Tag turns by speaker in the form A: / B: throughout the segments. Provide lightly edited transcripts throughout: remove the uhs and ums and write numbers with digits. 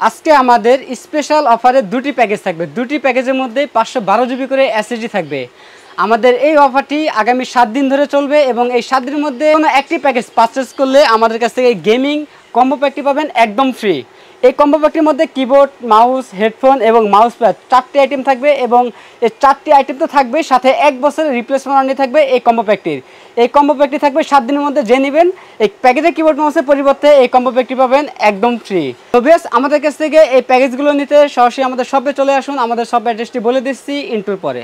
A: আজকে আমাদের স্পেশাল অফারে দুটি প্যাকেজ থাকবে। দুটি প্যাকেজের মধ্যে 512 জিবি করে এসএসডি থাকবে। আমাদের এই অফারটি আগামী 7 দিন ধরে চলবে এবং এই 7 দিনের মধ্যে কোনো একটি প্যাকেজ পারচেজ করলে আমাদের কাছ থেকে গেমিং কম্বো প্যাকটি পাবেন একদম ফ্রি। এই কম্বো প্যাকটির মধ্যে কিবোর্ড, মাউস, হেডফোন এবং মাউস প্যাড 4টি আইটেম থাকবে এবং এই 4টি আইটেম তো থাকবে, সাথে 1 বছরের রিপ্লেসমেন্ট ওয়ারেন্টি থাকবে এই কম্বো প্যাকটির। এই কম্বো প্যাকটি থাকবে 7 দিনের মধ্যে, যে নেবেন এই প্যাকেজের কিবোর্ড মাউসের পরিবর্তে এই কম্বো প্যাকটি পাবেন একদম ফ্রি। তো বেশ, আমাদের কাছ থেকে এই প্যাকেজগুলো নিতে সরাসরি আমাদের শপে চলে আসুন। আমাদের শপ অ্যাড্রেসটি বলে দিচ্ছি ইন্টুর পরে।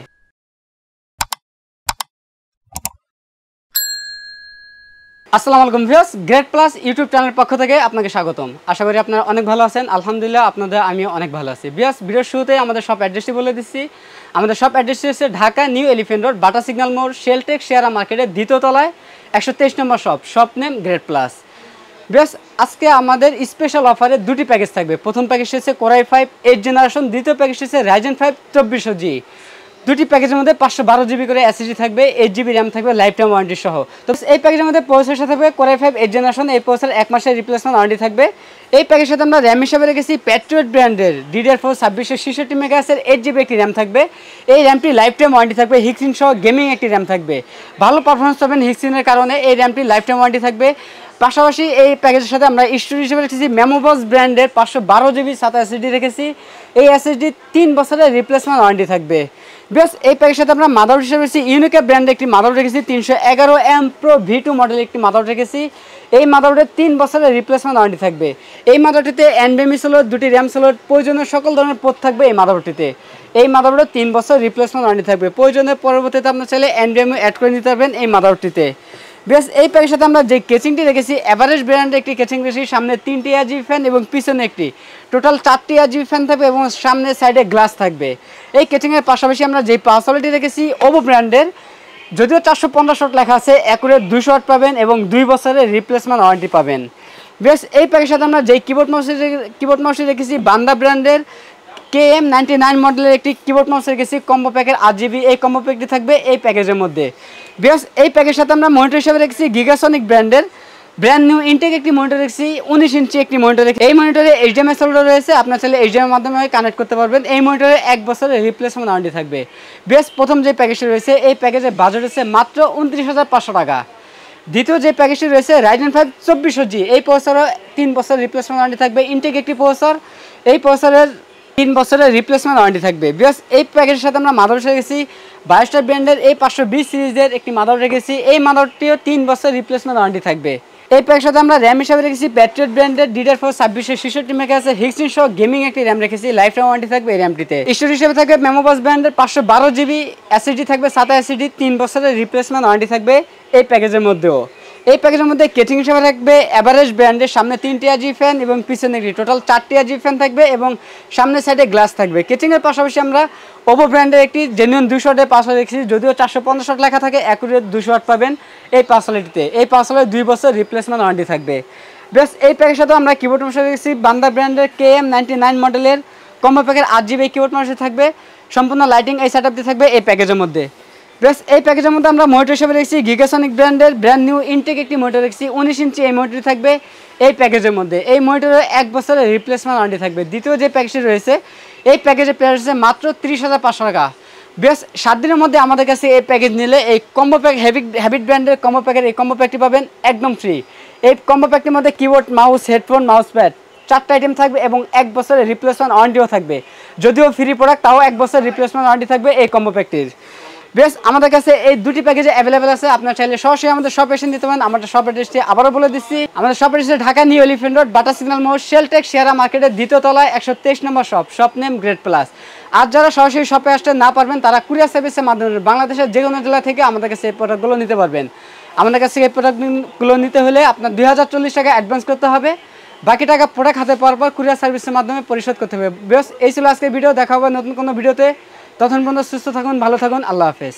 A: আসসালামু আলাইকুম ভিউয়ার্স, গ্রেট প্লাস ইউটিউব চ্যানেলের পক্ষ থেকে আপনাকে স্বাগতম। আশা করি আপনারা অনেক ভালো আছেন। আলহামদুলিল্লাহ আপনাদের আমিও অনেক ভালো আছি। ভিউয়ার্স, ভিডিওর শুরুতেই আমাদের শপ অ্যাড্রেসটি বলে দিচ্ছি। আমাদের শপ অ্যাড্রেসটি হচ্ছে Dhaka new elephant road, Bata signal মোড়, শেলটেক শেয়ারা মার্কেটের দ্বিতীয় তলায় 123 number shop. Shop name great plus. Viewers, আজকে আমাদের স্পেশাল অফারে দুটি প্যাকেজ থাকবে। প্রথম প্যাকেজটি হচ্ছে কোরাই 5 8 জেনারেশন, দ্বিতীয় প্যাকেজটি হচ্ছে রাইজেন 5 2400G। দুটি প্যাকেজের মধ্যে 512 জিবি করে এসএসডি থাকবে, 8 জিবি র্যাম থাকবে, লাইফ টাইম ওয়ারেন্টি সহ। তো এই প্যাকেজের মধ্যে প্রসেসর থাকবে কোরাই 5 8 জেনারেশন, এই প্রসেসর 1 মাসের রিপ্লেসমেন্ট ওয়ারেন্টি থাকবে। এই প্যাকেজের সাথে আমরা র্যাম হিসাবে রেখেছি প্যাট্রিয়ট ব্র্যান্ডের DDR4 2666 মেগাহার্টজের 8 জিবি একটি র্যাম থাকবে। এই র্যামটি লাইফ টাইম ওয়ারেন্টি থাকবে, হিক্সিন সহ গেমিং একটি র্যাম থাকবে। ভালো পারফরমেন্স পাবেন হিক্সিনের কারণে, এই র্যামটি লাইফ টাইম ওয়ারেন্টি থাকবে। পাশাপাশি এই প্যাকেজের সাথে আমরা স্টোরেজ হিসেবে রেখেছি মেমোবক্স ব্র্যান্ডের 512 জিবি সাথে এসএসডি রেখেছি। এই এসএসডি 3 বছরের রিপ্লেসমেন্ট ওয়ারেন্টি থাকবে। বেশ, এই প্যাকেজের সাথে আমরা মাদারবোর্ড হিসেবে রেখেছি ইউনিকা ব্র্যান্ডের একটি মাদারবোর্ড রেখেছি, 311M Pro V2 মডেলের একটি মাদারবোর্ড রেখেছি। এই মাদারবোর্ডের 3 বছরের রিপ্লেসমেন্ট ওয়ারেন্টি থাকবে। এই মাদারবোর্ডটিতে NVMe স্লট, দুটি র্যাম স্লট, প্রয়োজনীয় সকল ধরনের পোর্ট থাকবে এই মাদারবোর্ডটিতে। এই মাদারবোর্ডের 3 বছর রিপ্লেসমেন্ট ওয়ারেন্টি থাকবে। প্রয়োজনের পরবর্তীতে আপনার চাইলে NVMe অ্যাড করে নিতে পারবেন এই মাদারবোর্ডটিতে। বেশ, এই প্যাকের সাথে আমরা যে কেচিংটি রেখেছি এভারেজ ব্র্যান্ডের একটি কেচিং রেখেছি, সামনে 3টি RGB ফ্যান এবং পিছনে একটি, টোটাল 4টি RGB ফ্যান থাকবে এবং সামনে সাইডে গ্লাস থাকবে। এই কেচিংয়ের পাশাপাশি আমরা যে পাওয়ার সাপ্লাইটি রেখেছি ওভো ব্র্যান্ডের, যদিও 450 ওয়াট লেখা আছে, অ্যাকুরেট 200 ওয়াট পাবেন এবং 2 বছরের রিপ্লেসমেন্ট ওয়ারেন্টি পাবেন। বেশ, এই প্যাকের সাথে আমরা যেই কিবোর্ড মাউসটি রেখেছি বান্দা ব্র্যান্ডের KM99 মডেলের একটি কিবোর্ড মাউস রেখেছি কম্বো প্যাকের 8 জিবি। এই কম্বো প্যাকটি থাকবে এই প্যাকেজের মধ্যে। বেশ, এই প্যাকেজের সাথে আমরা মনিটর হিসেবে রেখেছি গিগাসনিক ব্র্যান্ডের ব্র্যান্ড নিউ ইনটেক একটি মনিটর রেখেছি, 19 ইঞ্চি একটি মনিটর। এই মনিটরে HDMI সোল্ডার রয়েছে, আপনার চাইলে HDMI মাধ্যমে কানেক্ট করতে পারবেন। এই মনিটরে 1 বছরের রিপ্লেসমেন্ট ওয়ারেন্টি থাকবে। বেশ, প্রথম যে প্যাকেজটি রয়েছে এই প্যাকেজের বাজেট হচ্ছে মাত্র 29,500 টাকা। দ্বিতীয় যে প্যাকেজটি রয়েছে রাইজেন 5 2400G, এই প্রসেসরও 3 বছর রিপ্লেসমেন্ট ওয়ারেন্টি থাকবে। ইনটেক একটি প্রসেসর, এই প্রসেসরের 3 বছরের রিপ্লেসমেন্ট ওয়ারেন্টি থাকবে। বেশ, এই প্যাকেজের সাথে আমরা মাদারবোর্ড রেখেছি বায়োস্টার ব্র্যান্ডের এই 520 সিরিজের একটি মাদারবোর্ড রেখেছি। এই মাদারবোর্ডটিও 3 বছর রিপ্লেসমেন্ট ওয়ারেন্টি থাকবে। এই প্যাকের সাথে আমরা র্যাম হিসাবে রেখেছি প্যাট্রিয়ট ব্র্যান্ডের DDR4 2666 মেগাহার্টজের হিক্সিন সহ গেমিং একটি র্যাম রেখেছি, লাইফ টাইম ওয়ারেন্টি থাকবে এই র্যামটিতে। স্টোরেজ হিসেবে থাকবে মেমোবক্স ব্র্যান্ডের 512 জিবি এসএসডি থাকবে, সাথে এসএসডি 3 বছরের রিপ্লেসমেন্ট ওয়ারেন্টি থাকবে এই প্যাকেজের মধ্যেও। এই প্যাকেজের মধ্যে কেচিং হিসেবে থাকবে এভারেজ ব্র্যান্ডের, সামনে 3টি RGB ফ্যান এবং পিছনে একটি, টোটাল 4টি RGB ফ্যান থাকবে এবং সামনে সাইডে গ্লাস থাকবে। কেচিংয়ের পাশাপাশি আমরা ওভো ব্র্যান্ডের একটি জেনুইন 200 ওয়াটের পাওয়ার রেখেছি, যদিও 450 ওয়াট লেখা থাকে, অ্যাকুরেট 200 ওয়াট পাবেন এই পাওয়ারটিতে। এই পাওয়ার 2 বছর রিপ্লেসমেন্ট ওয়ারেন্টি থাকবে। বেশ, এই প্যাকের সাথে আমরা কিবোর্ড মাউস রেখেছি বান্দা ব্র্যান্ডের KM99 মডেলের কম্বো প্যাকের 8 জিবি কিবোর্ড মাউস থাকবে, সম্পূর্ণ লাইটিং এই সেটআপ দিয়ে থাকবে এই প্যাকেজের মধ্যে। বেশ, এই প্যাকেজের মধ্যে আমরা মনিটর হিসেবে রেখেছি গিগাসনিক ব্র্যান্ডের ব্র্যান্ড নিউ ইনটেক একটি মনিটর রেখেছি, 19 ইঞ্চি এই মনিটর থাকবে এই প্যাকেজের মধ্যে। এই মনিটরে 1 বছরের রিপ্লেসমেন্ট ওয়ারেন্টি থাকবে। দ্বিতীয় যে প্যাকেজটি রয়েছে এই প্যাকেজের প্রাইস হচ্ছে মাত্র 30,500 টাকা। বেশ, 7 দিনের মধ্যে আমাদের কাছে এই প্যাকেজ নিলে এই কম্বো প্যাক হ্যাবিট ব্র্যান্ডের কম্বো প্যাকের এই কম্বো প্যাকটি পাবেন একদম ফ্রি। এই কম্বো প্যাকটির মধ্যে keyboard, mouse, headphone, mouse pad 4টা আইটেম থাকবে এবং 1 বছরের রিপ্লেসমেন্ট ওয়ারেন্টিও থাকবে। যদিও ফ্রি প্রোডাক্ট, তাও 1 বছরের রিপ্লেসমেন্ট ওয়ারেন্টি থাকবে এই কম্বো প্যাকটির। বেশ, আমাদের কাছে এই দুটি প্যাকেজে অ্যাভেলেবেল আছে, আপনার চাইলে সরাসরি আমাদের শপ এসে নিতে পারেন। আমাদের শপ অ্যাড্রেসটি আবারও বলে দিচ্ছি, আমাদের shop address Dhaka new elephant road, Bata signal মোড়, শেলটেক শেয়ারা মার্কেটের দ্বিতীয় তলায় 123 number shop. Shop name great plus. আর যারা সরাসরি শপে আসতে না পারবেন তারা কুরিয়ার সার্ভিসের মাধ্যমে বাংলাদেশের যে কোনো জেলা থেকে আমাদের কাছে এই প্রোডাক্টগুলো নিতে পারবেন। আমাদের কাছে এই প্রোডাক্টগুলো নিতে হলে আপনার 2040 টাকা অ্যাডভান্স করতে হবে, বাকি টাকা প্রোডাক্ট হাতে পাওয়ার পর কুরিয়ার সার্ভিসের মাধ্যমে পরিশোধ করতে হবে। বেশ, এই ছিল আজকের ভিডিও। দেখা হবে নতুন কোনো ভিডিওতে। তখন পর্যন্ত সুস্থ থাকুন, ভালো থাকুন, আল্লাহ হাফেজ।